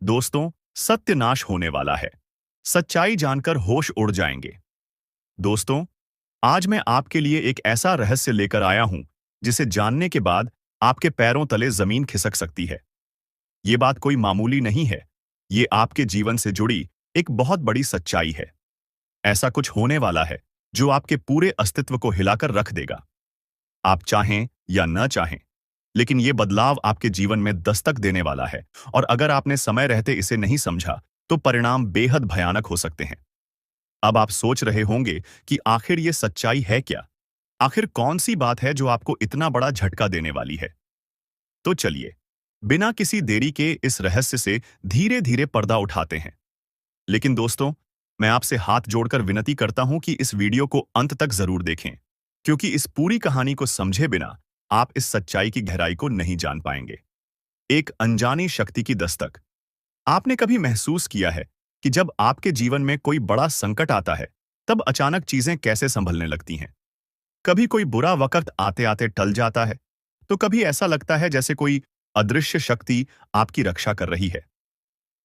दोस्तों, सत्य नाश होने वाला है। सच्चाई जानकर होश उड़ जाएंगे। दोस्तों, आज मैं आपके लिए एक ऐसा रहस्य लेकर आया हूं जिसे जानने के बाद आपके पैरों तले जमीन खिसक सकती है। ये बात कोई मामूली नहीं है। ये आपके जीवन से जुड़ी एक बहुत बड़ी सच्चाई है। ऐसा कुछ होने वाला है जो आपके पूरे अस्तित्व को हिलाकर रख देगा। आप चाहें या न चाहें, लेकिन ये बदलाव आपके जीवन में दस्तक देने वाला है। और अगर आपने समय रहते इसे नहीं समझा, तो परिणाम बेहद भयानक हो सकते हैं। अब आप सोच रहे होंगे कि आखिर ये सच्चाई है क्या? आखिर कौन सी बात है जो आपको इतना बड़ा झटका देने वाली है? तो चलिए, बिना किसी देरी के इस रहस्य से धीरे धीरे पर्दा उठाते हैं। लेकिन दोस्तों, मैं आपसे हाथ जोड़कर विनती करता हूं कि इस वीडियो को अंत तक जरूर देखें, क्योंकि इस पूरी कहानी को समझे बिना आप इस सच्चाई की गहराई को नहीं जान पाएंगे। एक अनजानी शक्ति की दस्तक। आपने कभी महसूस किया है कि जब आपके जीवन में कोई बड़ा संकट आता है, तब अचानक चीजें कैसे संभलने लगती हैं? कभी कोई बुरा वक्त आते आते टल जाता है, तो कभी ऐसा लगता है जैसे कोई अदृश्य शक्ति आपकी रक्षा कर रही है।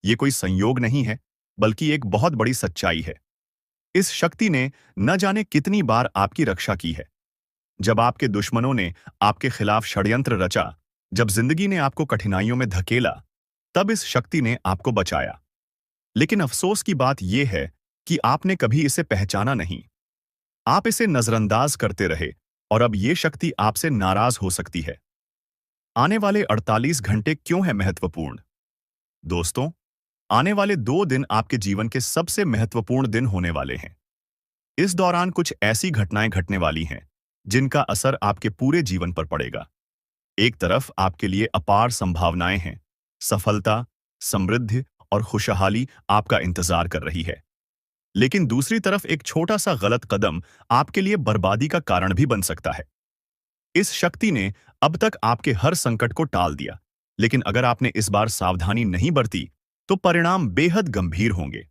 ये कोई संयोग नहीं है, बल्कि एक बहुत बड़ी सच्चाई है। इस शक्ति ने न जाने कितनी बार आपकी रक्षा की है। जब आपके दुश्मनों ने आपके खिलाफ षड्यंत्र रचा, जब जिंदगी ने आपको कठिनाइयों में धकेला, तब इस शक्ति ने आपको बचाया। लेकिन अफसोस की बात यह है कि आपने कभी इसे पहचाना नहीं। आप इसे नजरअंदाज करते रहे, और अब ये शक्ति आपसे नाराज हो सकती है। आने वाले 48 घंटे क्यों है महत्वपूर्ण? दोस्तों, आने वाले 2 दिन आपके जीवन के सबसे महत्वपूर्ण दिन होने वाले हैं। इस दौरान कुछ ऐसी घटनाएं घटने वाली हैं जिनका असर आपके पूरे जीवन पर पड़ेगा। एक तरफ आपके लिए अपार संभावनाएं हैं। सफलता, समृद्धि और खुशहाली आपका इंतजार कर रही है। लेकिन दूसरी तरफ एक छोटा सा गलत कदम आपके लिए बर्बादी का कारण भी बन सकता है। इस शक्ति ने अब तक आपके हर संकट को टाल दिया, लेकिन अगर आपने इस बार सावधानी नहीं बरती, तो परिणाम बेहद गंभीर होंगे।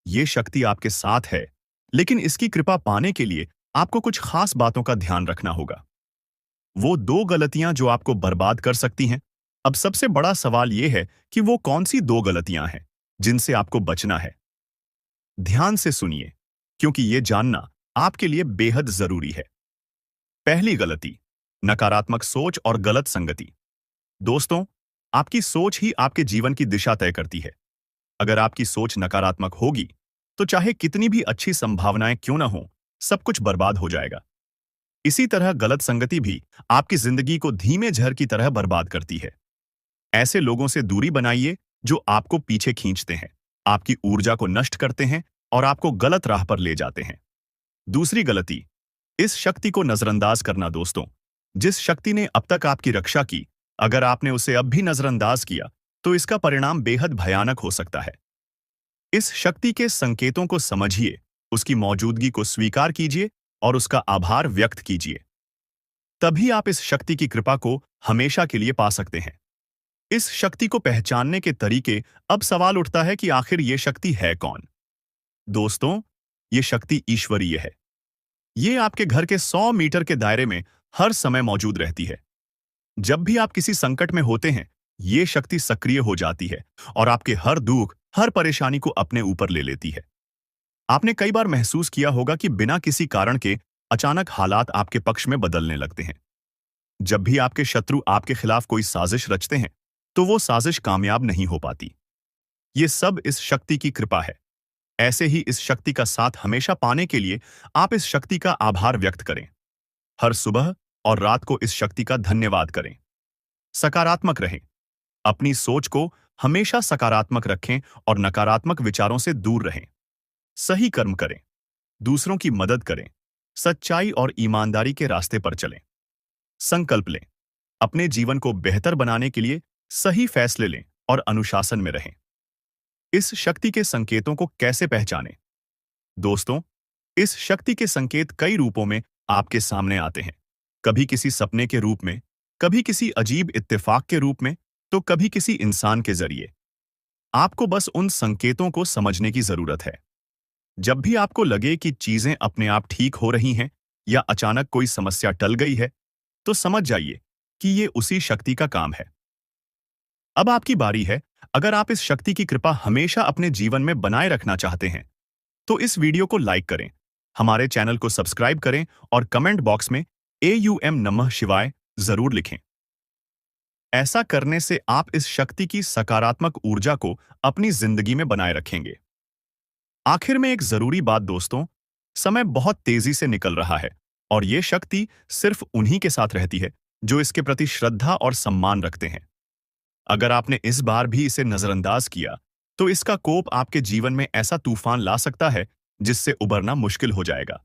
ये शक्ति आपके साथ है, लेकिन इसकी कृपा पाने के लिए आपको कुछ खास बातों का ध्यान रखना होगा। वो 2 गलतियां जो आपको बर्बाद कर सकती हैं। अब सबसे बड़ा सवाल यह है कि वो कौन सी 2 गलतियां हैं जिनसे आपको बचना है। ध्यान से सुनिए, क्योंकि ये जानना आपके लिए बेहद जरूरी है। पहली गलती, नकारात्मक सोच और गलत संगति। दोस्तों, आपकी सोच ही आपके जीवन की दिशा तय करती है। अगर आपकी सोच नकारात्मक होगी, तो चाहे कितनी भी अच्छी संभावनाएं क्यों ना हो, सब कुछ बर्बाद हो जाएगा। इसी तरह गलत संगति भी आपकी जिंदगी को धीमे जहर की तरह बर्बाद करती है। ऐसे लोगों से दूरी बनाइए जो आपको पीछे खींचते हैं, आपकी ऊर्जा को नष्ट करते हैं और आपको गलत राह पर ले जाते हैं। दूसरी गलती, इस शक्ति को नजरअंदाज करना। दोस्तों, जिस शक्ति ने अब तक आपकी रक्षा की, अगर आपने उसे अब भी नजरअंदाज किया, तो इसका परिणाम बेहद भयानक हो सकता है। इस शक्ति के संकेतों को समझिए, उसकी मौजूदगी को स्वीकार कीजिए और उसका आभार व्यक्त कीजिए। तभी आप इस शक्ति की कृपा को हमेशा के लिए पा सकते हैं। इस शक्ति को पहचानने के तरीके। अब सवाल उठता है कि आखिर ये शक्ति है कौन? दोस्तों, ये शक्ति ईश्वरीय है। ये आपके घर के 100 मीटर के दायरे में हर समय मौजूद रहती है। जब भी आप किसी संकट में होते हैं, ये शक्ति सक्रिय हो जाती है और आपके हर दुख, हर परेशानी को अपने ऊपर ले लेती है। आपने कई बार महसूस किया होगा कि बिना किसी कारण के अचानक हालात आपके पक्ष में बदलने लगते हैं। जब भी आपके शत्रु आपके खिलाफ कोई साजिश रचते हैं, तो वो साजिश कामयाब नहीं हो पाती। ये सब इस शक्ति की कृपा है। ऐसे ही इस शक्ति का साथ हमेशा पाने के लिए आप इस शक्ति का आभार व्यक्त करें। हर सुबह और रात को इस शक्ति का धन्यवाद करें। सकारात्मक रहें। अपनी सोच को हमेशा सकारात्मक रखें और नकारात्मक विचारों से दूर रहें। सही कर्म करें, दूसरों की मदद करें, सच्चाई और ईमानदारी के रास्ते पर चलें। संकल्प लें, अपने जीवन को बेहतर बनाने के लिए सही फैसले लें और अनुशासन में रहें। इस शक्ति के संकेतों को कैसे पहचानें? दोस्तों, इस शक्ति के संकेत कई रूपों में आपके सामने आते हैं। कभी किसी सपने के रूप में, कभी किसी अजीब इत्तेफाक के रूप में, तो कभी किसी इंसान के जरिए। आपको बस उन संकेतों को समझने की जरूरत है। जब भी आपको लगे कि चीजें अपने आप ठीक हो रही हैं या अचानक कोई समस्या टल गई है, तो समझ जाइए कि ये उसी शक्ति का काम है। अब आपकी बारी है। अगर आप इस शक्ति की कृपा हमेशा अपने जीवन में बनाए रखना चाहते हैं तो इस वीडियो को लाइक करें, हमारे चैनल को सब्सक्राइब करें और कमेंट बॉक्स में AUM नमः शिवाय जरूर लिखें। ऐसा करने से आप इस शक्ति की सकारात्मक ऊर्जा को अपनी जिंदगी में बनाए रखेंगे। आखिर में एक जरूरी बात दोस्तों, समय बहुत तेजी से निकल रहा है और ये शक्ति सिर्फ उन्हीं के साथ रहती है जो इसके प्रति श्रद्धा और सम्मान रखते हैं। अगर आपने इस बार भी इसे नजरअंदाज किया तो इसका कोप आपके जीवन में ऐसा तूफान ला सकता है जिससे उबरना मुश्किल हो जाएगा।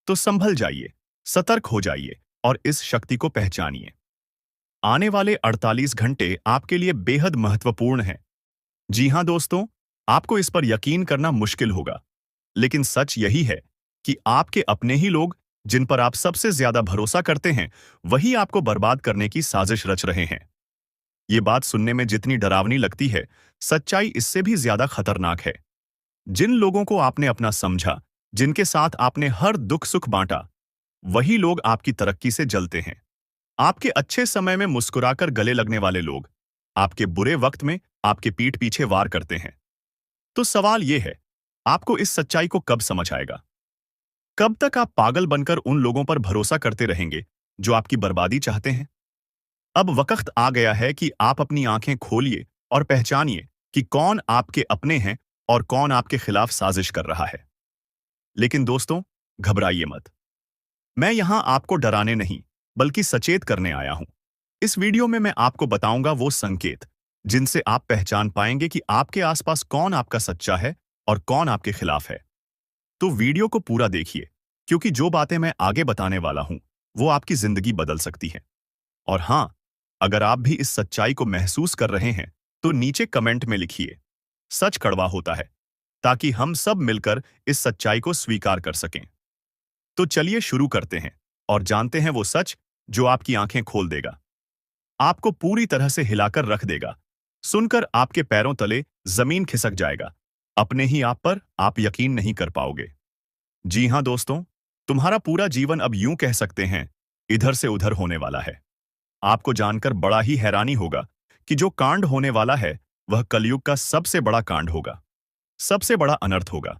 तो संभल जाइए, सतर्क हो जाइए और इस शक्ति को पहचानिए। आने वाले 48 घंटे आपके लिए बेहद महत्वपूर्ण हैं। जी हां दोस्तों, आपको इस पर यकीन करना मुश्किल होगा, लेकिन सच यही है कि आपके अपने ही लोग जिन पर आप सबसे ज्यादा भरोसा करते हैं, वही आपको बर्बाद करने की साजिश रच रहे हैं। ये बात सुनने में जितनी डरावनी लगती है, सच्चाई इससे भी ज्यादा खतरनाक है। जिन लोगों को आपने अपना समझा, जिनके साथ आपने हर दुख सुख बांटा, वही लोग आपकी तरक्की से जलते हैं। आपके अच्छे समय में मुस्कुराकर गले लगने वाले लोग आपके बुरे वक्त में आपके पीठ पीछे वार करते हैं। तो सवाल यह है, आपको इस सच्चाई को कब समझ आएगा? कब तक आप पागल बनकर उन लोगों पर भरोसा करते रहेंगे जो आपकी बर्बादी चाहते हैं? अब वक्त आ गया है कि आप अपनी आंखें खोलिए और पहचानिए कि कौन आपके अपने हैं और कौन आपके खिलाफ साजिश कर रहा है। लेकिन दोस्तों, घबराइए मत। मैं यहां आपको डराने नहीं, बल्कि सचेत करने आया हूं। इस वीडियो में मैं आपको बताऊंगा वो संकेत जिनसे आप पहचान पाएंगे कि आपके आसपास कौन आपका सच्चा है और कौन आपके खिलाफ है। तो वीडियो को पूरा देखिए, क्योंकि जो बातें मैं आगे बताने वाला हूं वो आपकी जिंदगी बदल सकती है। और हां, अगर आप भी इस सच्चाई को महसूस कर रहे हैं तो नीचे कमेंट में लिखिए, सच कड़वा होता है, ताकि हम सब मिलकर इस सच्चाई को स्वीकार कर सकें। तो चलिए शुरू करते हैं और जानते हैं वो सच जो आपकी आंखें खोल देगा, आपको पूरी तरह से हिलाकर रख देगा। सुनकर आपके पैरों तले जमीन खिसक जाएगा। अपने ही आप पर आप यकीन नहीं कर पाओगे। जी हां दोस्तों, तुम्हारा पूरा जीवन अब यूं कह सकते हैं इधर से उधर होने वाला है। आपको जानकर बड़ा ही हैरानी होगा कि जो कांड होने वाला है वह कलयुग का सबसे बड़ा कांड होगा, सबसे बड़ा अनर्थ होगा।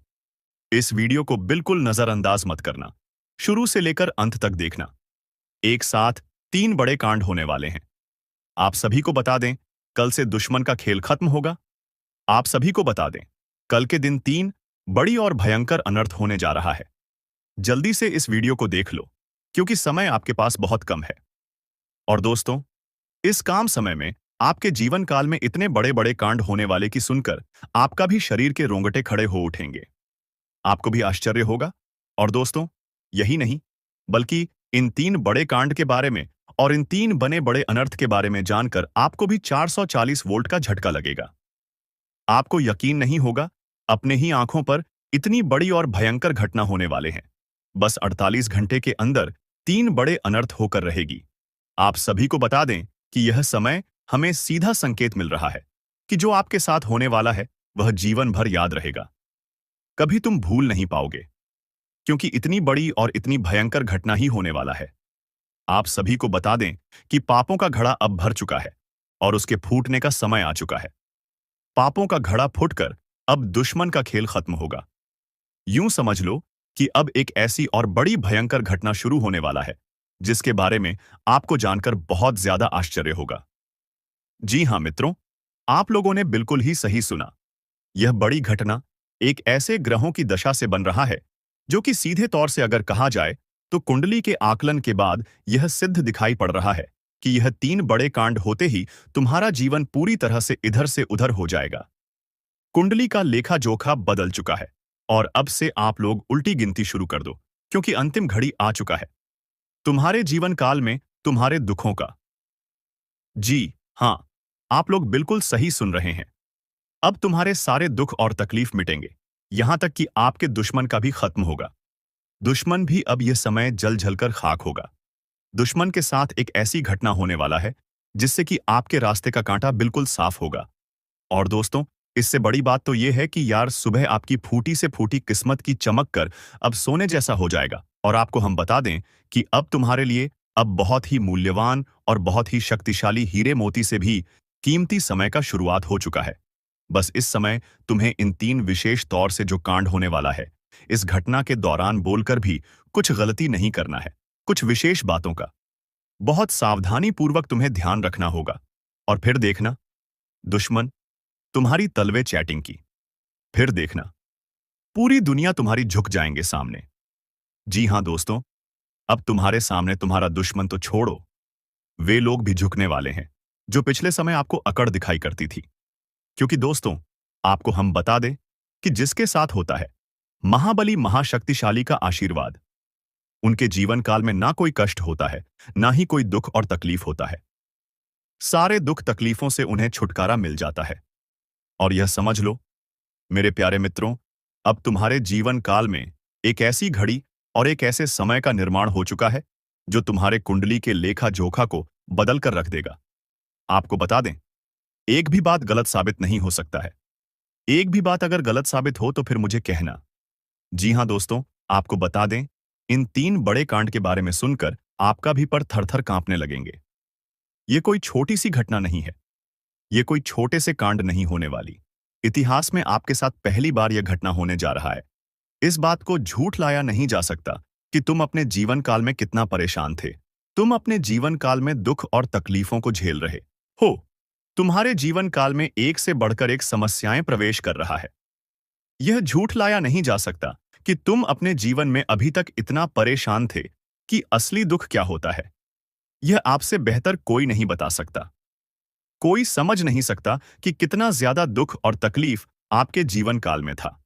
इस वीडियो को बिल्कुल नजरअंदाज मत करना, शुरू से लेकर अंत तक देखना। एक साथ 3 बड़े कांड होने वाले हैं। आप सभी को बता दें, कल से दुश्मन का खेल खत्म होगा। आप सभी को बता दें, कल के दिन 3 बड़ी और भयंकर अनर्थ होने जा रहा है। जल्दी से इस वीडियो को देख लो, क्योंकि समय आपके पास बहुत कम है। और दोस्तों, इस काम समय में आपके जीवन काल में इतने बड़े बड़े कांड होने वाले की सुनकर आपका भी शरीर के रोंगटे खड़े हो उठेंगे। आपको भी आश्चर्य होगा। और दोस्तों, यही नहीं, बल्कि इन 3 बड़े कांड के बारे में और इन 3 बने बड़े अनर्थ के बारे में जानकर आपको भी 440 वोल्ट का झटका लगेगा। आपको यकीन नहीं होगा, अपने ही आंखों पर इतनी बड़ी और भयंकर घटना होने वाले हैं। बस 48 घंटे के अंदर 3 बड़े अनर्थ होकर रहेगी। आप सभी को बता दें कि यह समय हमें सीधा संकेत मिल रहा है कि जो आपके साथ होने वाला है वह जीवन भर याद रहेगा। कभी तुम भूल नहीं पाओगे, क्योंकि इतनी बड़ी और इतनी भयंकर घटना ही होने वाला है। आप सभी को बता दें कि पापों का घड़ा अब भर चुका है और उसके फूटने का समय आ चुका है। पापों का घड़ा फूटकर अब दुश्मन का खेल खत्म होगा। यूं समझ लो कि अब एक ऐसी और बड़ी भयंकर घटना शुरू होने वाला है जिसके बारे में आपको जानकर बहुत ज्यादा आश्चर्य होगा। जी हां मित्रों, आप लोगों ने बिल्कुल ही सही सुना। यह बड़ी घटना एक ऐसे ग्रहों की दशा से बन रहा है जो कि सीधे तौर से अगर कहा जाए तो कुंडली के आकलन के बाद यह सिद्ध दिखाई पड़ रहा है कि यह 3 बड़े कांड होते ही तुम्हारा जीवन पूरी तरह से इधर से उधर हो जाएगा। कुंडली का लेखा जोखा बदल चुका है और अब से आप लोग उल्टी गिनती शुरू कर दो, क्योंकि अंतिम घड़ी आ चुका है तुम्हारे जीवन काल में तुम्हारे दुखों का। जी हां, आप लोग बिल्कुल सही सुन रहे हैं। अब तुम्हारे सारे दुख और तकलीफ मिटेंगे, यहां तक कि आपके दुश्मन का भी खत्म होगा। दुश्मन भी अब यह समय जल जलकर खाक होगा। दुश्मन के साथ एक ऐसी घटना होने वाला है जिससे कि आपके रास्ते का कांटा बिल्कुल साफ होगा। और दोस्तों, इससे बड़ी बात तो यह है कि यार सुबह आपकी फूटी से फूटी किस्मत की चमक कर अब सोने जैसा हो जाएगा। और आपको हम बता दें कि अब तुम्हारे लिए अब बहुत ही मूल्यवान और बहुत ही शक्तिशाली हीरे मोती से भी कीमती समय का शुरुआत हो चुका है। बस इस समय तुम्हें इन 3 विशेष तौर से जो कांड होने वाला है, इस घटना के दौरान बोलकर भी कुछ गलती नहीं करना है। कुछ विशेष बातों का बहुत सावधानी पूर्वक तुम्हें ध्यान रखना होगा। और फिर देखना, दुश्मन तुम्हारी तलवे चैटिंग की। फिर देखना, पूरी दुनिया तुम्हारी झुक जाएंगे सामने। जी हां दोस्तों, अब तुम्हारे सामने तुम्हारा दुश्मन तो छोड़ो, वे लोग भी झुकने वाले हैं जो पिछले समय आपको अकड़ दिखाई करती थी। क्योंकि दोस्तों, आपको हम बता दें कि जिसके साथ होता है महाबली महाशक्तिशाली का आशीर्वाद, उनके जीवन काल में ना कोई कष्ट होता है, ना ही कोई दुख और तकलीफ होता है। सारे दुख तकलीफों से उन्हें छुटकारा मिल जाता है। और यह समझ लो मेरे प्यारे मित्रों, अब तुम्हारे जीवन काल में एक ऐसी घड़ी और एक ऐसे समय का निर्माण हो चुका है जो तुम्हारे कुंडली के लेखा जोखा को बदल कर रख देगा। आपको बता दें, एक भी बात गलत साबित नहीं हो सकता है। एक भी बात अगर गलत साबित हो तो फिर मुझे कहना। जी हां दोस्तों, आपको बता दें, इन 3 बड़े कांड के बारे में सुनकर आपका भी पर थर-थर कांपने लगेंगे। ये कोई छोटी सी घटना नहीं है। ये कोई छोटे से कांड नहीं होने वाली। इतिहास में आपके साथ पहली बार यह घटना होने जा रहा है। इस बात को झूठ लाया नहीं जा सकता कि तुम अपने जीवन काल में कितना परेशान थे। तुम अपने जीवन काल में दुख और तकलीफों को झेल रहे हो। तुम्हारे जीवन काल में एक से बढ़कर एक समस्याएं प्रवेश कर रहा है। यह झूठ लाया नहीं जा सकता कि तुम अपने जीवन में अभी तक इतना परेशान थे कि असली दुख क्या होता है, यह आपसे बेहतर कोई नहीं बता सकता। कोई समझ नहीं सकता कि कितना ज्यादा दुख और तकलीफ आपके जीवन काल में था।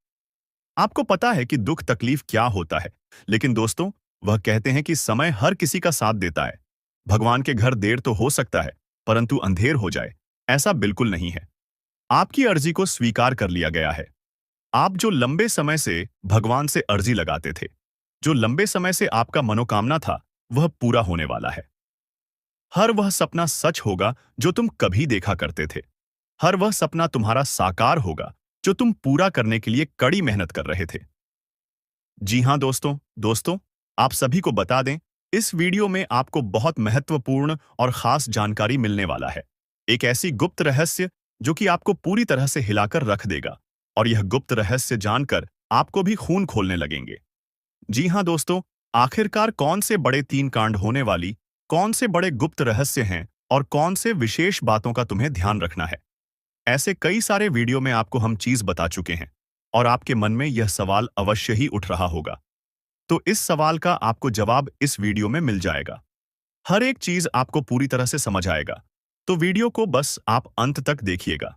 आपको पता है कि दुख तकलीफ क्या होता है, लेकिन दोस्तों, वह कहते हैं कि समय हर किसी का साथ देता है। भगवान के घर देर तो हो सकता है, परंतु अंधेर हो जाए, ऐसा बिल्कुल नहीं है। आपकी अर्जी को स्वीकार कर लिया गया है। आप जो लंबे समय से भगवान से अर्जी लगाते थे, जो लंबे समय से आपका मनोकामना था, वह पूरा होने वाला है। हर वह सपना सच होगा जो तुम कभी देखा करते थे। हर वह सपना तुम्हारा साकार होगा जो तुम पूरा करने के लिए कड़ी मेहनत कर रहे थे। जी हां दोस्तों, आप सभी को बता दें, इस वीडियो में आपको बहुत महत्वपूर्ण और खास जानकारी मिलने वाला है। एक ऐसी गुप्त रहस्य जो कि आपको पूरी तरह से हिलाकर रख देगा, और यह गुप्त रहस्य जानकर आपको भी खून खोलने लगेंगे। जी हां दोस्तों, आखिरकार कौन से बड़े 3 कांड होने वाली, कौन से बड़े गुप्त रहस्य हैं और कौन से विशेष बातों का तुम्हें ध्यान रखना है। ऐसे कई सारे वीडियो में आपको हम चीज बता चुके हैं, और आपके मन में यह सवाल अवश्य ही उठ रहा होगा। तो इस सवाल का आपको जवाब इस वीडियो में मिल जाएगा। हर एक चीज आपको पूरी तरह से समझ आएगा। तो वीडियो को बस आप अंत तक देखिएगा।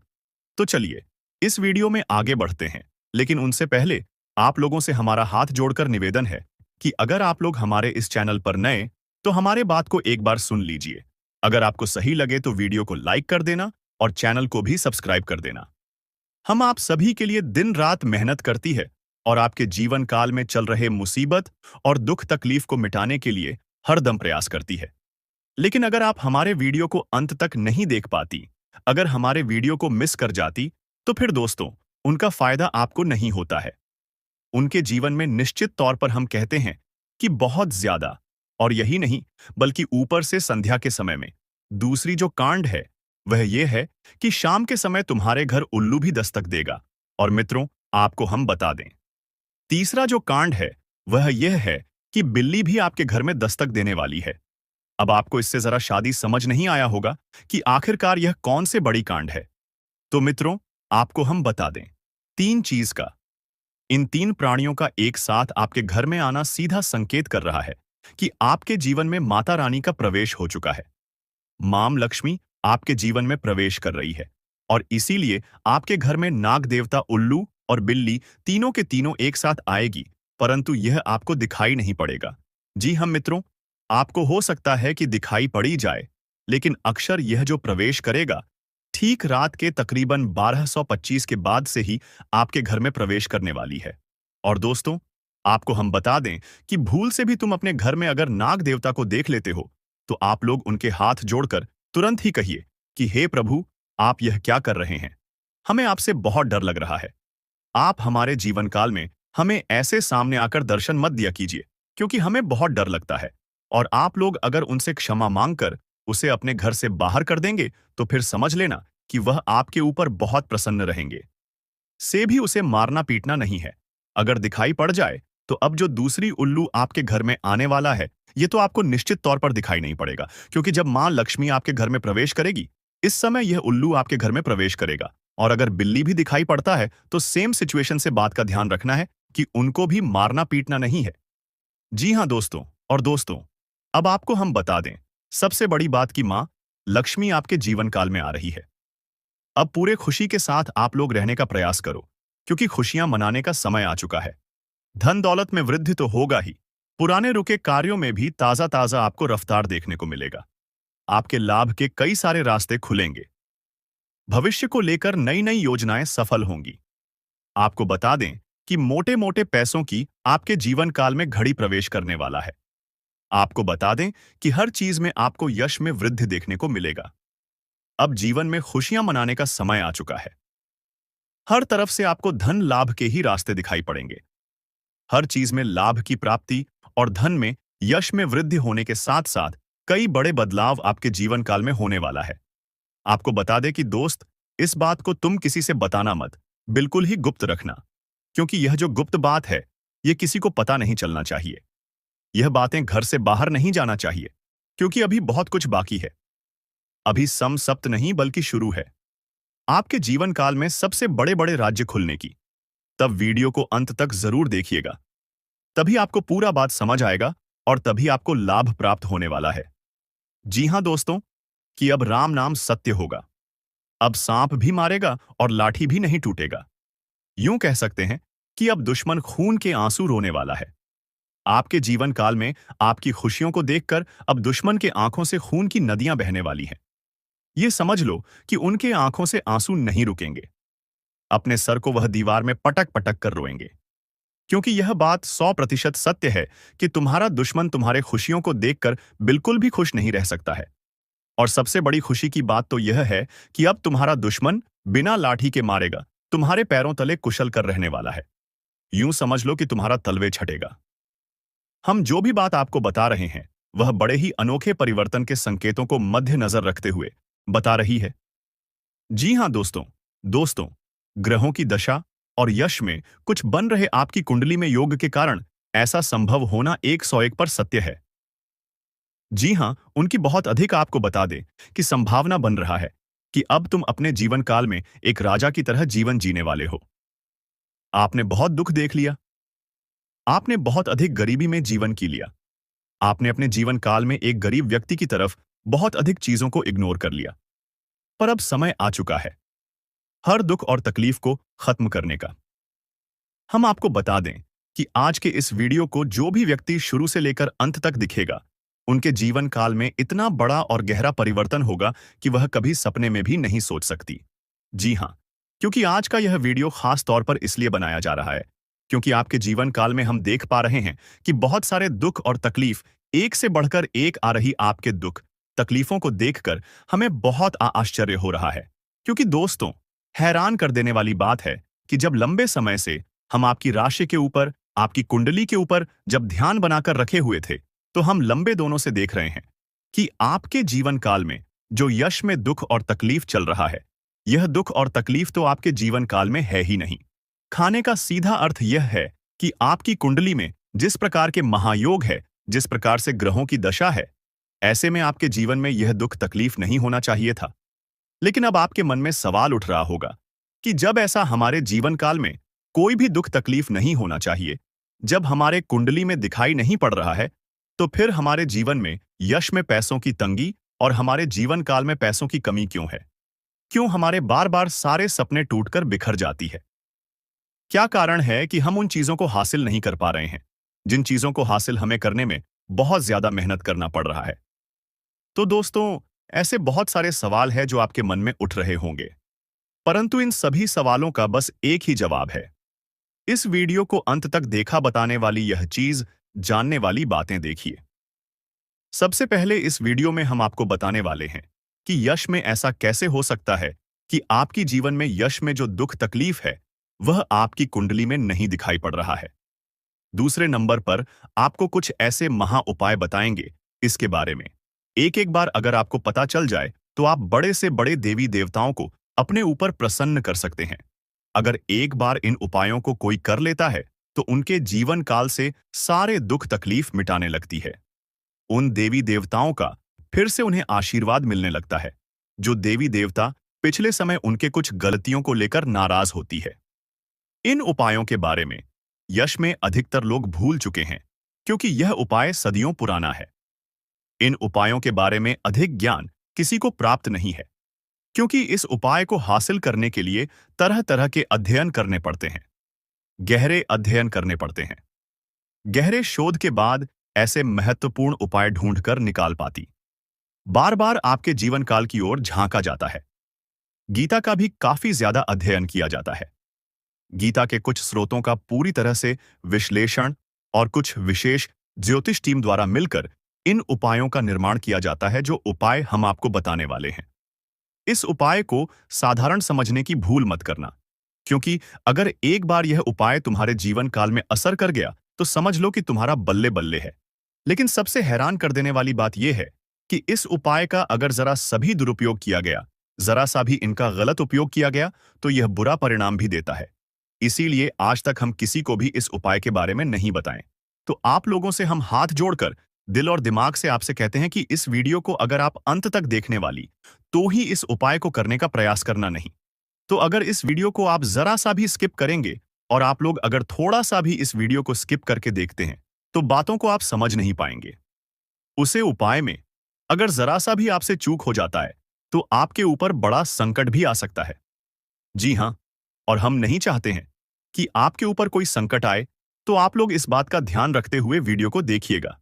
तो चलिए, इस वीडियो में आगे बढ़ते हैं, लेकिन उनसे पहले आप लोगों से हमारा हाथ जोड़कर निवेदन है कि अगर आप लोग हमारे इस चैनल पर नए, तो हमारे बात को एक बार सुन लीजिए। अगर आपको सही लगे तो वीडियो को लाइक कर देना और चैनल को भी सब्सक्राइब कर देना। हम आप सभी के लिए दिन रात मेहनत करती है और आपके जीवन काल में चल रहे मुसीबत और दुख तकलीफ को मिटाने के लिए हरदम प्रयास करती है। लेकिन अगर आप हमारे वीडियो को अंत तक नहीं देख पाती, अगर हमारे वीडियो को मिस कर जाती, तो फिर दोस्तों, उनका फायदा आपको नहीं होता है। उनके जीवन में निश्चित तौर पर हम कहते हैं कि बहुत ज्यादा, और यही नहीं बल्कि ऊपर से संध्या के समय में दूसरी जो कांड है वह यह है कि शाम के समय तुम्हारे घर उल्लू भी दस्तक देगा। और मित्रों, आपको हम बता दें, तीसरा जो कांड है वह यह है कि बिल्ली भी आपके घर में दस्तक देने वाली है। अब आपको इससे जरा शादी समझ नहीं आया होगा कि आखिरकार यह कौन से बड़ी कांड है। तो मित्रों, आपको हम बता दें, 3 चीज का, इन 3 प्राणियों का एक साथ आपके घर में आना सीधा संकेत कर रहा है कि आपके जीवन में माता रानी का प्रवेश हो चुका है। मां लक्ष्मी आपके जीवन में प्रवेश कर रही है, और इसीलिए आपके घर में नाग देवता उल्लू और बिल्ली तीनों के तीनों एक साथ आएगी, परंतु यह आपको दिखाई नहीं पड़ेगा। जी हम मित्रों, आपको हो सकता है कि दिखाई पड़ी जाए, लेकिन अक्सर यह जो प्रवेश करेगा ठीक रात के तकरीबन 1225 के बाद से ही आपके घर में प्रवेश करने वाली है। और दोस्तों, आपको हम बता दें कि भूल से भी तुम अपने घर में अगर नाग देवता को देख लेते हो, तो आप लोग उनके हाथ जोड़कर तुरंत ही कहिए कि हे प्रभु, आप यह क्या कर रहे हैं? हमें आपसे बहुत डर लग रहा है। आप हमारे जीवन काल में हमें ऐसे सामने आकर दर्शन मत दिया कीजिए, क्योंकि हमें बहुत डर लगता है। और आप लोग अगर उनसे क्षमा मांगकर उसे अपने घर से बाहर कर देंगे तो फिर समझ लेना कि वह आपके ऊपर बहुत प्रसन्न रहेंगे। से भी उसे मारना पीटना नहीं है। अगर दिखाई पड़ जाए तो अब जो दूसरी उल्लू आपके घर में आने वाला है, ये तो आपको निश्चित तौर पर दिखाई नहीं पड़ेगा, क्योंकि जब मां लक्ष्मी आपके घर में प्रवेश करेगी, इस समय यह उल्लू आपके घर में प्रवेश करेगा। और अगर बिल्ली भी दिखाई पड़ता है तो सेम सिचुएशन से बात का ध्यान रखना है कि उनको भी मारना पीटना नहीं है। जी हाँ दोस्तों, और दोस्तों, अब आपको हम बता दें सबसे बड़ी बात कि मां लक्ष्मी आपके जीवन काल में आ रही है। अब पूरे खुशी के साथ आप लोग रहने का प्रयास करो, क्योंकि खुशियां मनाने का समय आ चुका है। धन दौलत में वृद्धि तो होगा ही, पुराने रुके कार्यों में भी ताजा ताजा आपको रफ्तार देखने को मिलेगा। आपके लाभ के कई सारे रास्ते खुलेंगे। भविष्य को लेकर नई नई योजनाएं सफल होंगी। आपको बता दें कि मोटे मोटे पैसों की आपके जीवन काल में घड़ी प्रवेश करने वाला है। आपको बता दें कि हर चीज में आपको यश में वृद्धि देखने को मिलेगा। अब जीवन में खुशियां मनाने का समय आ चुका है। हर तरफ से आपको धन लाभ के ही रास्ते दिखाई पड़ेंगे। हर चीज में लाभ की प्राप्ति और धन में यश में वृद्धि होने के साथ साथ कई बड़े बदलाव आपके जीवन काल में होने वाला है। आपको बता दें कि दोस्त, इस बात को तुम किसी से बताना मत, बिल्कुल ही गुप्त रखना, क्योंकि यह जो गुप्त बात है, यह किसी को पता नहीं चलना चाहिए। यह बातें घर से बाहर नहीं जाना चाहिए, क्योंकि अभी बहुत कुछ बाकी है। अभी सम सप्त नहीं बल्कि शुरू है आपके जीवन काल में सबसे बड़े बड़े राज्य खुलने की। तब वीडियो को अंत तक जरूर देखिएगा, तभी आपको पूरा बात समझ आएगा और तभी आपको लाभ प्राप्त होने वाला है। जी हां दोस्तों, कि अब राम नाम सत्य होगा। अब सांप भी मारेगा और लाठी भी नहीं टूटेगा। यूं कह सकते हैं कि अब दुश्मन खून के आंसू रोने वाला है। आपके जीवन काल में आपकी खुशियों को देखकर अब दुश्मन के आंखों से खून की नदियां बहने वाली हैं। ये समझ लो कि उनके आंखों से आंसू नहीं रुकेंगे। अपने सर को वह दीवार में पटक पटक कर रोएंगे, क्योंकि यह बात 100% सत्य है कि तुम्हारा दुश्मन तुम्हारे खुशियों को देखकर बिल्कुल भी खुश नहीं रह सकता है। और सबसे बड़ी खुशी की बात तो यह है कि अब तुम्हारा दुश्मन बिना लाठी के मारेगा तुम्हारे पैरों तले कुशल कर रहने वाला है। यूं समझ लो कि तुम्हारा तलवे छटेगा। हम जो भी बात आपको बता रहे हैं, वह बड़े ही अनोखे परिवर्तन के संकेतों को मद्देनजर रखते हुए बता रही है। जी हां दोस्तों, दोस्तों, ग्रहों की दशा और यश में कुछ बन रहे आपकी कुंडली में योग के कारण ऐसा संभव होना 101 पर सत्य है। जी हां, उनकी बहुत अधिक आपको बता दे कि संभावना बन रहा है कि अब तुम अपने जीवन काल में एक राजा की तरह जीवन जीने वाले हो। आपने बहुत दुख देख लिया। आपने बहुत अधिक गरीबी में जीवन की लिया। आपने अपने जीवन काल में एक गरीब व्यक्ति की तरफ बहुत अधिक चीजों को इग्नोर कर लिया। पर अब समय आ चुका है हर दुख और तकलीफ को खत्म करने का। हम आपको बता दें कि आज के इस वीडियो को जो भी व्यक्ति शुरू से लेकर अंत तक दिखेगा, उनके जीवन काल में इतना बड़ा और गहरा परिवर्तन होगा कि वह कभी सपने में भी नहीं सोच सकती। जी हां, क्योंकि आज का यह वीडियो खास तौर पर इसलिए बनाया जा रहा है क्योंकि आपके जीवन काल में हम देख पा रहे हैं कि बहुत सारे दुख और तकलीफ एक से बढ़कर एक आ रही। आपके दुख तकलीफों को देखकर हमें बहुत आश्चर्य हो रहा है, क्योंकि दोस्तों, हैरान कर देने वाली बात है कि जब लंबे समय से हम आपकी राशि के ऊपर, आपकी कुंडली के ऊपर जब ध्यान बनाकर रखे हुए थे, तो हम लंबे दोनों से देख रहे हैं कि आपके जीवन काल में जो यश में दुख और तकलीफ चल रहा है, यह दुख और तकलीफ तो आपके जीवन काल में है ही नहीं। खाने का सीधा अर्थ यह है कि आपकी कुंडली में जिस प्रकार के महायोग है, जिस प्रकार से ग्रहों की दशा है, ऐसे में आपके जीवन में यह दुख तकलीफ नहीं होना चाहिए था। लेकिन अब आपके मन में सवाल उठ रहा होगा कि जब ऐसा हमारे जीवन काल में कोई भी दुख तकलीफ नहीं होना चाहिए, जब हमारे कुंडली में दिखाई नहीं पड़ रहा है, तो फिर हमारे जीवन में यश में पैसों की तंगी और हमारे जीवन काल में पैसों की कमी क्यों है? क्यों हमारे बार बार सारे सपने टूटकर बिखर जाती है? क्या कारण है कि हम उन चीजों को हासिल नहीं कर पा रहे हैं जिन चीजों को हासिल हमें करने में बहुत ज्यादा मेहनत करना पड़ रहा है? तो दोस्तों, ऐसे बहुत सारे सवाल हैं जो आपके मन में उठ रहे होंगे, परंतु इन सभी सवालों का बस एक ही जवाब है। इस वीडियो को अंत तक देखा बताने वाली यह चीज, जानने वाली बातें देखिए। सबसे पहले इस वीडियो में हम आपको बताने वाले हैं कि यश में ऐसा कैसे हो सकता है कि आपकी जीवन में यश में जो दुख तकलीफ है, वह आपकी कुंडली में नहीं दिखाई पड़ रहा है। दूसरे नंबर पर आपको कुछ ऐसे महा उपाय बताएंगे इसके बारे में। एक एक बार अगर आपको पता चल जाए तो आप बड़े से बड़े देवी देवताओं को अपने ऊपर प्रसन्न कर सकते हैं। अगर एक बार इन उपायों को कोई कर लेता है तो उनके जीवन काल से सारे दुख तकलीफ मिटाने लगती है। उन देवी देवताओं का फिर से उन्हें आशीर्वाद मिलने लगता है। जो देवी देवता पिछले समय उनके कुछ गलतियों को लेकर नाराज होती है। इन उपायों के बारे में यश में अधिकतर लोग भूल चुके हैं, क्योंकि यह उपाय सदियों पुराना है। इन उपायों के बारे में अधिक ज्ञान किसी को प्राप्त नहीं है, क्योंकि इस उपाय को हासिल करने के लिए तरह तरह के अध्ययन करने पड़ते हैं, गहरे अध्ययन करने पड़ते हैं। गहरे शोध के बाद ऐसे महत्वपूर्ण उपाय ढूंढकर निकाल पाती। बार बार आपके जीवन काल की ओर झांका जाता है। गीता का भी काफी ज्यादा अध्ययन किया जाता है। गीता के कुछ स्रोतों का पूरी तरह से विश्लेषण और कुछ विशेष ज्योतिष टीम द्वारा मिलकर इन उपायों का निर्माण किया जाता है, जो उपाय हम आपको बताने वाले हैं। इस उपाय को साधारण समझने की भूल मत करना, क्योंकि अगर एक बार यह उपाय तुम्हारे जीवन काल में असर कर गया तो समझ लो कि तुम्हारा बल्ले बल्ले है। लेकिन सबसे हैरान कर देने वाली बात यह है कि इस उपाय का अगर जरा सभी दुरुपयोग किया गया, जरा सा भी इनका गलत उपयोग किया गया, तो यह बुरा परिणाम भी देता है। इसीलिए आज तक हम किसी को भी इस उपाय के बारे में नहीं बताएं। तो आप लोगों से हम हाथ जोड़कर दिल और दिमाग से आपसे कहते हैं कि इस वीडियो को अगर आप अंत तक देखने वाली तो ही इस उपाय को करने का प्रयास करना नहीं। तो अगर इस वीडियो को आप जरा सा भी स्किप करेंगे और आप लोग अगर थोड़ा सा भी इस वीडियो को स्किप करके देखते हैं तो बातों को आप समझ नहीं पाएंगे। उसे उपाय में अगर जरा सा भी आपसे चूक हो जाता है तो आपके ऊपर बड़ा संकट भी आ सकता है। जी हां, और हम नहीं चाहते हैं कि आपके ऊपर कोई संकट आए, तो आप लोग इस बात का ध्यान रखते हुए वीडियो को देखिएगा।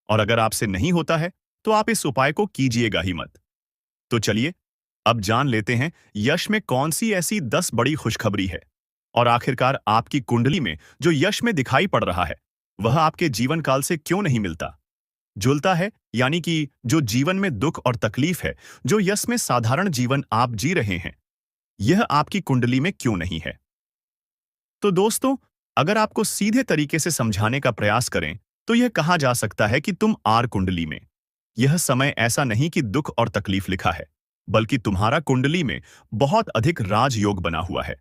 और अगर आपसे नहीं होता है तो आप इस उपाय को कीजिएगा ही मत। तो चलिए अब जान लेते हैं यश में कौन सी ऐसी 10 बड़ी खुशखबरी है, और आखिरकार आपकी कुंडली में जो यश में दिखाई पड़ रहा है वह आपके जीवन काल से क्यों नहीं मिलता जुलता है, यानी कि जो जीवन में दुख और तकलीफ है, जो यश में साधारण जीवन आप जी रहे हैं, यह आपकी कुंडली में क्यों नहीं है। तो दोस्तों, अगर आपको सीधे तरीके से समझाने का प्रयास करें तो यह कहा जा सकता है कि तुम आर कुंडली में यह समय ऐसा नहीं कि दुख और तकलीफ लिखा है, बल्कि तुम्हारा कुंडली में बहुत अधिक राजयोग बना हुआ है।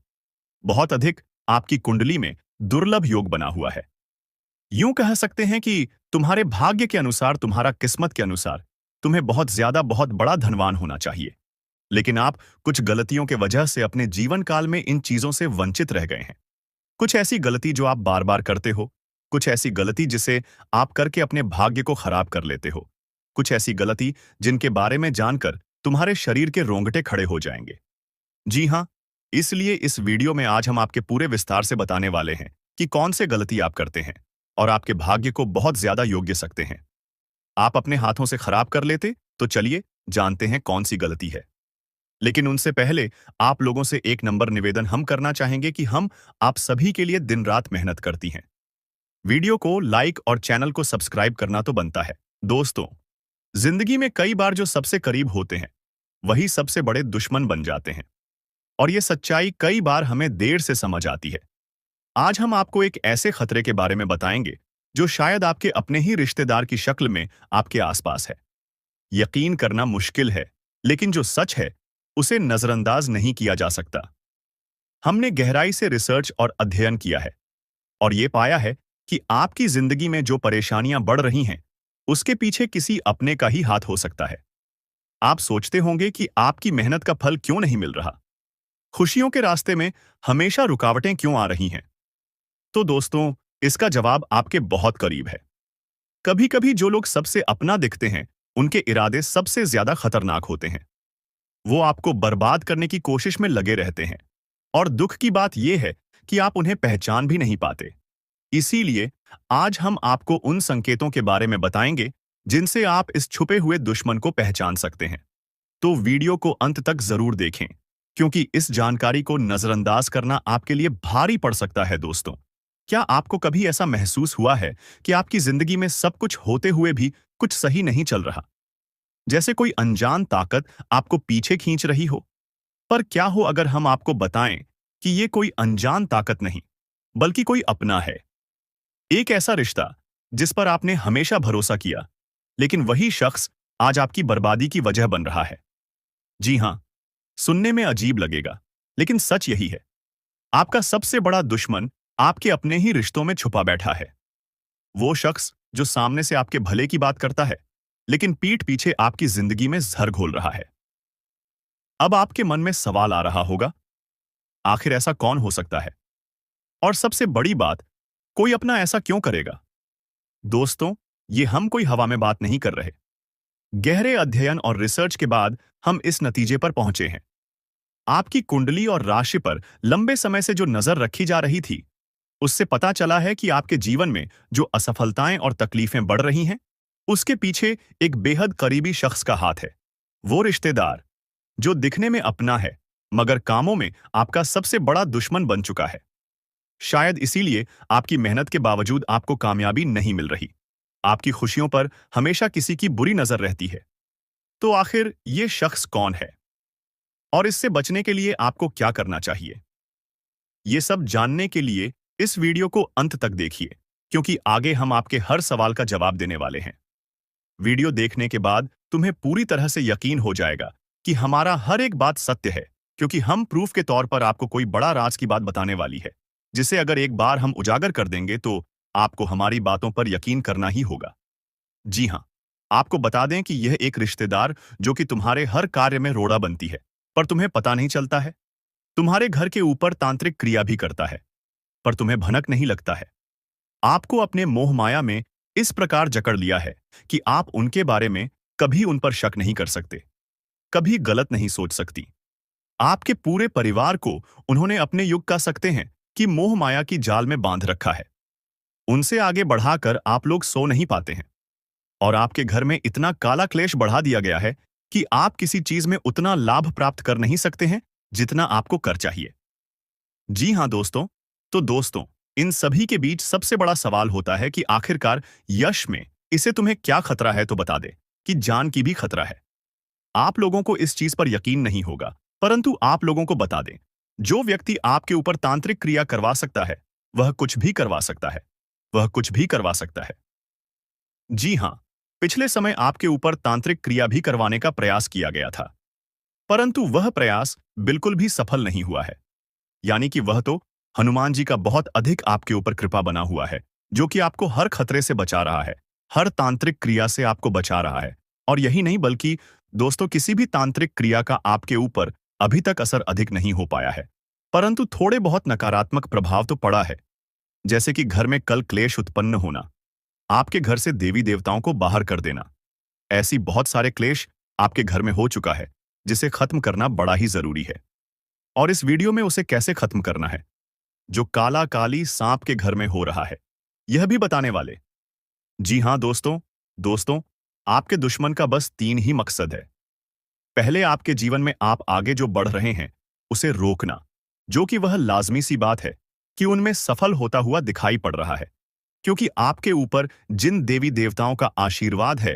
बहुत अधिक आपकी कुंडली में दुर्लभ योग बना हुआ है। यूं कह सकते हैं कि तुम्हारे भाग्य के अनुसार, तुम्हारा किस्मत के अनुसार तुम्हें बहुत ज्यादा बहुत बड़ा धनवान होना चाहिए, लेकिन आप कुछ गलतियों के वजह से अपने जीवन काल में इन चीजों से वंचित रह गए हैं। कुछ ऐसी गलती जो आप बार बार करते हो, कुछ ऐसी गलती जिसे आप करके अपने भाग्य को खराब कर लेते हो, कुछ ऐसी गलती जिनके बारे में जानकर तुम्हारे शरीर के रोंगटे खड़े हो जाएंगे। जी हां, इसलिए इस वीडियो में आज हम आपके पूरे विस्तार से बताने वाले हैं कि कौन से गलती आप करते हैं और आपके भाग्य को बहुत ज्यादा योग्य सकते हैं। आप अपने हाथों से खराब कर लेते, तो चलिए जानते हैं कौन सी गलती है। लेकिन उनसे पहले आप लोगों से एक नंबर निवेदन हम करना चाहेंगे कि हम आप सभी के लिए दिन रात मेहनत करती हैं। वीडियो को लाइक और चैनल को सब्सक्राइब करना तो बनता है। दोस्तों, जिंदगी में कई बार जो सबसे करीब होते हैं वही सबसे बड़े दुश्मन बन जाते हैं, और ये सच्चाई कई बार हमें देर से समझ आती है। आज हम आपको एक ऐसे खतरे के बारे में बताएंगे जो शायद आपके अपने ही रिश्तेदार की शक्ल में आपके आसपास है। यकीन करना मुश्किल है, लेकिन जो सच है उसे नजरअंदाज नहीं किया जा सकता। हमने गहराई से रिसर्च और अध्ययन किया है और ये पाया है कि आपकी जिंदगी में जो परेशानियां बढ़ रही हैं उसके पीछे किसी अपने का ही हाथ हो सकता है। आप सोचते होंगे कि आपकी मेहनत का फल क्यों नहीं मिल रहा, खुशियों के रास्ते में हमेशा रुकावटें क्यों आ रही हैं। तो दोस्तों, इसका जवाब आपके बहुत करीब है। कभी कभी जो लोग सबसे अपना दिखते हैं उनके इरादे सबसे ज्यादा खतरनाक होते हैं। वो आपको बर्बाद करने की कोशिश में लगे रहते हैं, और दुख की बात यह है कि आप उन्हें पहचान भी नहीं पाते। इसीलिए आज हम आपको उन संकेतों के बारे में बताएंगे जिनसे आप इस छुपे हुए दुश्मन को पहचान सकते हैं। तो वीडियो को अंत तक जरूर देखें, क्योंकि इस जानकारी को नजरअंदाज करना आपके लिए भारी पड़ सकता है। दोस्तों, क्या आपको कभी ऐसा महसूस हुआ है कि आपकी जिंदगी में सब कुछ होते हुए भी कुछ सही नहीं चल रहा, जैसे कोई अनजान ताकत आपको पीछे खींच रही हो? पर क्या हो अगर हम आपको बताएं कि ये कोई अनजान ताकत नहीं, बल्कि कोई अपना है। एक ऐसा रिश्ता जिस पर आपने हमेशा भरोसा किया, लेकिन वही शख्स आज आपकी बर्बादी की वजह बन रहा है। जी हां, सुनने में अजीब लगेगा, लेकिन सच यही है। आपका सबसे बड़ा दुश्मन आपके अपने ही रिश्तों में छुपा बैठा है। वो शख्स जो सामने से आपके भले की बात करता है, लेकिन पीठ पीछे आपकी जिंदगी में जहर घोल रहा है। अब आपके मन में सवाल आ रहा होगा, आखिर ऐसा कौन हो सकता है? और सबसे बड़ी बात, कोई अपना ऐसा क्यों करेगा? दोस्तों, ये हम कोई हवा में बात नहीं कर रहे। गहरे अध्ययन और रिसर्च के बाद हम इस नतीजे पर पहुंचे हैं। आपकी कुंडली और राशि पर लंबे समय से जो नजर रखी जा रही थी, उससे पता चला है कि आपके जीवन में जो असफलताएं और तकलीफें बढ़ रही हैं, उसके पीछे एक बेहद करीबी शख्स का हाथ है। वो रिश्तेदार जो दिखने में अपना है, मगर कामों में आपका सबसे बड़ा दुश्मन बन चुका है। शायद इसीलिए आपकी मेहनत के बावजूद आपको कामयाबी नहीं मिल रही। आपकी खुशियों पर हमेशा किसी की बुरी नजर रहती है। तो आखिर ये शख्स कौन है? और इससे बचने के लिए आपको क्या करना चाहिए? ये सब जानने के लिए इस वीडियो को अंत तक देखिए, क्योंकि आगे हम आपके हर सवाल का जवाब देने वाले हैं। वीडियो देखने के बाद तुम्हें पूरी तरह से यकीन हो जाएगा कि हमारा हर एक बात सत्य है, क्योंकि हम प्रूफ के तौर पर आपको कोई बड़ा राज की बात बताने वाली है, जिसे अगर एक बार हम उजागर कर देंगे तो आपको हमारी बातों पर यकीन करना ही होगा। जी हाँ, आपको बता दें कि यह एक रिश्तेदार जो कि तुम्हारे हर कार्य में रोड़ा बनती है, पर तुम्हें पता नहीं चलता है। तुम्हारे घर के ऊपर तांत्रिक क्रिया भी करता है, पर तुम्हें भनक नहीं लगता है। आपको अपने मोह माया में इस प्रकार जकड़ लिया है कि आप उनके बारे में कभी उन पर शक नहीं कर सकते, कभी गलत नहीं सोच सकती। आपके पूरे परिवार को उन्होंने अपने युग का सकते हैं कि मोह माया की जाल में बांध रखा है। उनसे आगे बढ़ाकर आप लोग सो नहीं पाते हैं, और आपके घर में इतना काला क्लेश बढ़ा दिया गया है कि आप किसी चीज में उतना लाभ प्राप्त कर नहीं सकते हैं जितना आपको कर चाहिए। जी हां दोस्तों, तो दोस्तों, इन सभी के बीच सबसे बड़ा सवाल होता है कि आखिरकार यश में इसे तुम्हें क्या खतरा है, तो बता दे कि जान की भी खतरा है। आप लोगों को इस चीज पर यकीन नहीं होगा, परंतु आप लोगों को बता दें, जो व्यक्ति आपके ऊपर तांत्रिक क्रिया करवा सकता है, वह कुछ भी करवा सकता है। वह कुछ भी करवा सकता है। जी हां, पिछले समय आपके ऊपर तांत्रिक क्रिया भी करवाने का प्रयास किया गया था, परंतु वह प्रयास बिल्कुल भी सफल नहीं हुआ है। यानी कि वह तो हनुमान जी का बहुत अधिक आपके ऊपर कृपा बना हुआ है, जो कि आपको हर खतरे से बचा रहा है, हर तांत्रिक क्रिया से आपको बचा रहा है। और यही नहीं, बल्कि दोस्तों, किसी भी तांत्रिक क्रिया का आपके ऊपर अभी तक असर अधिक नहीं हो पाया है, परंतु थोड़े बहुत नकारात्मक प्रभाव तो पड़ा है। जैसे कि घर में कल क्लेश उत्पन्न होना, आपके घर से देवी देवताओं को बाहर कर देना। ऐसी बहुत सारे क्लेश आपके घर में हो चुका है, जिसे खत्म करना बड़ा ही जरूरी है। और इस वीडियो में उसे कैसे खत्म करना है, जो काला काली सांप के घर में हो रहा है, यह भी बताने वाले। जी हां दोस्तों, दोस्तों, आपके दुश्मन का बस 3 ही मकसद है। पहले, आपके जीवन में आप आगे जो बढ़ रहे हैं, उसे रोकना, जो कि वह लाजमी सी बात है कि उनमें सफल होता हुआ दिखाई पड़ रहा है, क्योंकि आपके ऊपर जिन देवी देवताओं का आशीर्वाद है,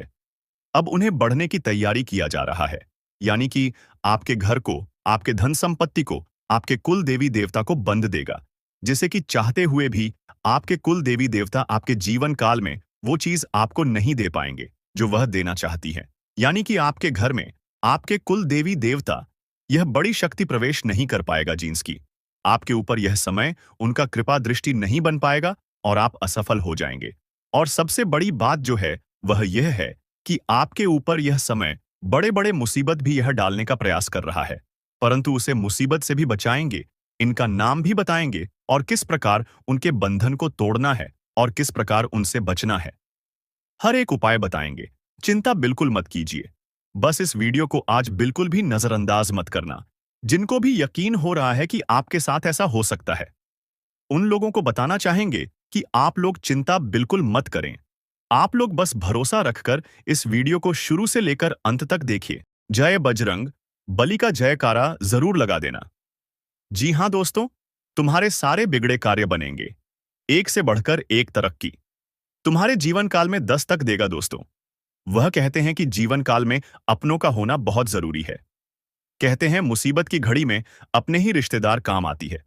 अब उन्हें बढ़ने की तैयारी किया जा रहा है। यानी कि आपके घर को, आपके धन संपत्ति को, आपके कुल देवी देवता को बंद देगा, जिसे कि चाहते हुए भी आपके कुल देवी देवता आपके जीवन काल में वो चीज आपको नहीं दे पाएंगे जो वह देना चाहती है। यानी कि आपके घर में आपके कुल देवी देवता यह बड़ी शक्ति प्रवेश नहीं कर पाएगा जींस की। आपके ऊपर यह समय उनका कृपा दृष्टि नहीं बन पाएगा और आप असफल हो जाएंगे। और सबसे बड़ी बात जो है वह यह है कि आपके ऊपर यह समय बड़े बड़े मुसीबत भी यह डालने का प्रयास कर रहा है, परंतु उसे मुसीबत से भी बचाएंगे, इनका नाम भी बताएंगे और किस प्रकार उनके बंधन को तोड़ना है और किस प्रकार उनसे बचना है। हर एक उपाय बताएंगे। चिंता बिल्कुल मत कीजिए। बस इस वीडियो को आज बिल्कुल भी नजरअंदाज मत करना। जिनको भी यकीन हो रहा है कि आपके साथ ऐसा हो सकता है, उन लोगों को बताना चाहेंगे कि आप लोग चिंता बिल्कुल मत करें। आप लोग बस भरोसा रखकर इस वीडियो को शुरू से लेकर अंत तक देखिए। जय बजरंग बली का जयकारा जरूर लगा देना। जी हां दोस्तों, तुम्हारे सारे बिगड़े कार्य बनेंगे। एक से बढ़कर एक तरक्की तुम्हारे जीवन काल में दस्तक देगा दोस्तों। वह कहते हैं कि जीवन काल में अपनों का होना बहुत जरूरी है। कहते हैं मुसीबत की घड़ी में अपने ही रिश्तेदार काम आती है।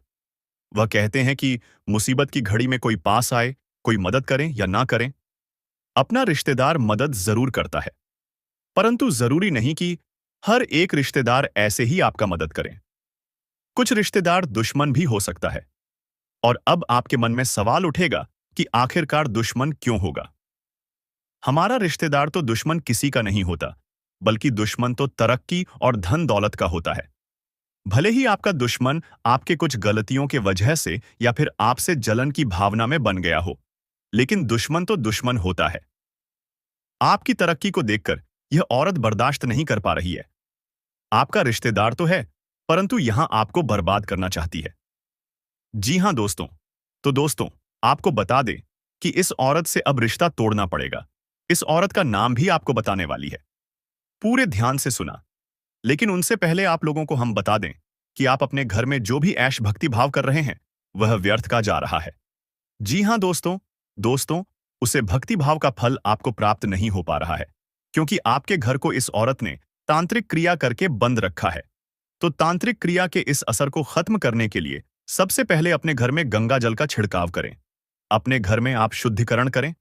वह कहते हैं कि मुसीबत की घड़ी में कोई पास आए, कोई मदद करें या ना करें, अपना रिश्तेदार मदद जरूर करता है। परंतु जरूरी नहीं कि हर एक रिश्तेदार ऐसे ही आपका मदद करें। कुछ रिश्तेदार दुश्मन भी हो सकता है। और अब आपके मन में सवाल उठेगा कि आखिरकार दुश्मन क्यों होगा। हमारा रिश्तेदार तो दुश्मन किसी का नहीं होता, बल्कि दुश्मन तो तरक्की और धन दौलत का होता है। भले ही आपका दुश्मन आपके कुछ गलतियों के वजह से या फिर आपसे जलन की भावना में बन गया हो, लेकिन दुश्मन तो दुश्मन होता है। आपकी तरक्की को देखकर यह औरत बर्दाश्त नहीं कर पा रही है। आपका रिश्तेदार तो है, परंतु यहां आपको बर्बाद करना चाहती है। जी हां दोस्तों, तो दोस्तों, आपको बता दें कि इस औरत से अब रिश्ता तोड़ना पड़ेगा। इस औरत का नाम भी आपको बताने वाली है। पूरे ध्यान से सुना। लेकिन उनसे पहले आप लोगों को हम बता दें कि आप अपने घर में जो भी ऐश भक्ति भाव कर रहे हैं, वह व्यर्थ का जा रहा है। जी हां दोस्तों, दोस्तों, उसे भक्ति भाव का फल आपको प्राप्त नहीं हो पा रहा है, क्योंकि आपके घर को इस औरत ने तांत्रिक क्रिया करके बंद रखा है। तो तांत्रिक क्रिया के इस असर को खत्म करने के लिए सबसे पहले अपने घर में गंगा जल का छिड़काव करें। अपने घर में आप शुद्धिकरण करें।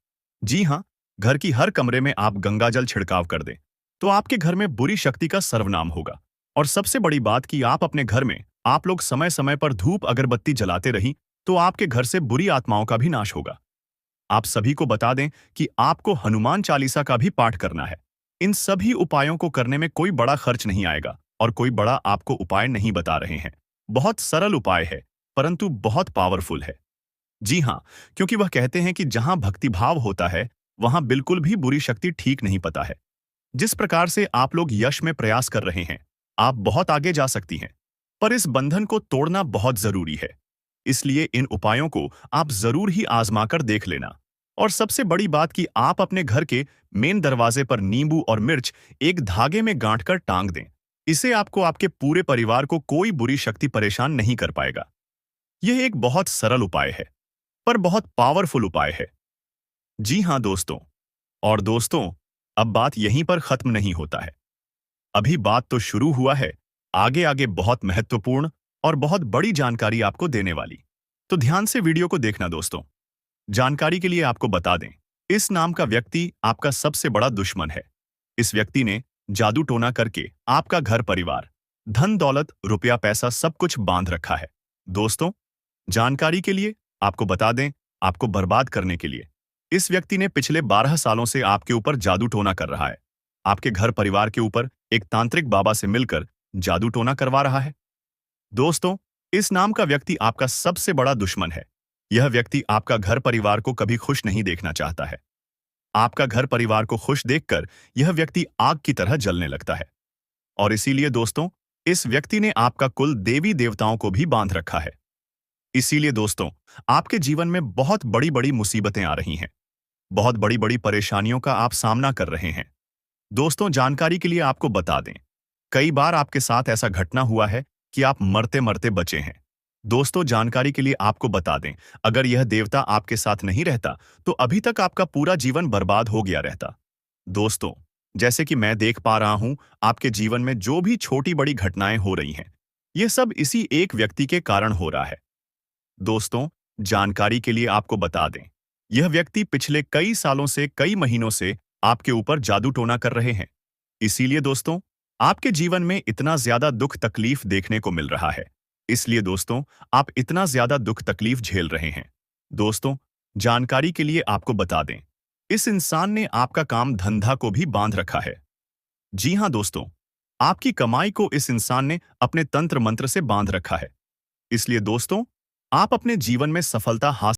जी हां, घर की हर कमरे में आप गंगा जल छिड़काव कर दें, तो आपके घर में बुरी शक्ति का सर्वनाम होगा। और सबसे बड़ी बात कि आप अपने घर में आप लोग समय समय पर धूप अगरबत्ती जलाते रही, तो आपके घर से बुरी आत्माओं का भी नाश होगा। आप सभी को बता दें कि आपको हनुमान चालीसा का भी पाठ करना है। इन सभी उपायों को करने में कोई बड़ा खर्च नहीं आएगा और कोई बड़ा आपको उपाय नहीं बता रहे हैं। बहुत सरल उपाय है, परंतु बहुत पावरफुल है। जी हाँ, क्योंकि वह कहते हैं कि जहां भक्तिभाव होता है, वहां बिल्कुल भी बुरी शक्ति ठीक नहीं पता है। जिस प्रकार से आप लोग यश में प्रयास कर रहे हैं, आप बहुत आगे जा सकती हैं, पर इस बंधन को तोड़ना बहुत जरूरी है। इसलिए इन उपायों को आप जरूर ही आजमाकर देख लेना। और सबसे बड़ी बात कि आप अपने घर के मेन दरवाजे पर नींबू और मिर्च एक धागे में गांठकर टांग दें। इससे आपको आपके पूरे परिवार को कोई बुरी शक्ति परेशान नहीं कर पाएगा। यह एक बहुत सरल उपाय है, पर बहुत पावरफुल उपाय है। जी हां दोस्तों, और दोस्तों, अब बात यहीं पर खत्म नहीं होता है। अभी बात तो शुरू हुआ है। आगे आगे बहुत महत्वपूर्ण और बहुत बड़ी जानकारी आपको देने वाली। तो ध्यान से वीडियो को देखना दोस्तों। जानकारी के लिए आपको बता दें, इस नाम का व्यक्ति आपका सबसे बड़ा दुश्मन है। इस व्यक्ति ने जादू टोना करके आपका घर परिवार, धन दौलत, रुपया पैसा सब कुछ बांध रखा है। दोस्तों, जानकारी के लिए आपको बता दें, आपको बर्बाद करने के लिए इस व्यक्ति ने पिछले 12 सालों से आपके ऊपर जादू टोना कर रहा है। आपके घर परिवार के ऊपर एक तांत्रिक बाबा से मिलकर जादू टोना करवा रहा है। दोस्तों, इस नाम का व्यक्ति आपका सबसे बड़ा दुश्मन है। यह व्यक्ति आपका घर परिवार को कभी खुश नहीं देखना चाहता है। आपका घर परिवार को खुश देखकर यह व्यक्ति आग की तरह जलने लगता है। और इसीलिए दोस्तों, इस व्यक्ति ने आपका कुल देवी देवताओं को भी बांध रखा है। इसीलिए दोस्तों, आपके जीवन में बहुत बड़ी बड़ी मुसीबतें आ रही हैं। बहुत बड़ी बड़ी परेशानियों का आप सामना कर रहे हैं। दोस्तों, जानकारी के लिए आपको बता दें, कई बार आपके साथ ऐसा घटना हुआ है कि आप मरते मरते बचे हैं। दोस्तों, जानकारी के लिए आपको बता दें, अगर यह देवता आपके साथ नहीं रहता, तो अभी तक आपका पूरा जीवन बर्बाद हो गया रहता। दोस्तों, जैसे कि मैं देख पा रहा हूं, आपके जीवन में जो भी छोटी बड़ी घटनाएं हो रही हैं, यह सब इसी एक व्यक्ति के कारण हो रहा है। दोस्तों, जानकारी के लिए आपको बता दें, यह व्यक्ति पिछले कई सालों से, कई महीनों से आपके ऊपर जादू टोना कर रहे हैं। इसीलिए दोस्तों, आपके जीवन में इतना ज्यादा दुख तकलीफ देखने को मिल रहा है। इसलिए दोस्तों, आप इतना ज्यादा दुख तकलीफ झेल रहे हैं। दोस्तों, जानकारी के लिए आपको बता दें, इस इंसान ने आपका काम धंधा को भी बांध रखा है। जी हां दोस्तों, आपकी कमाई को इस इंसान ने अपने तंत्र मंत्र से बांध रखा है। इसलिए दोस्तों, आप अपने जीवन में सफलता हासिल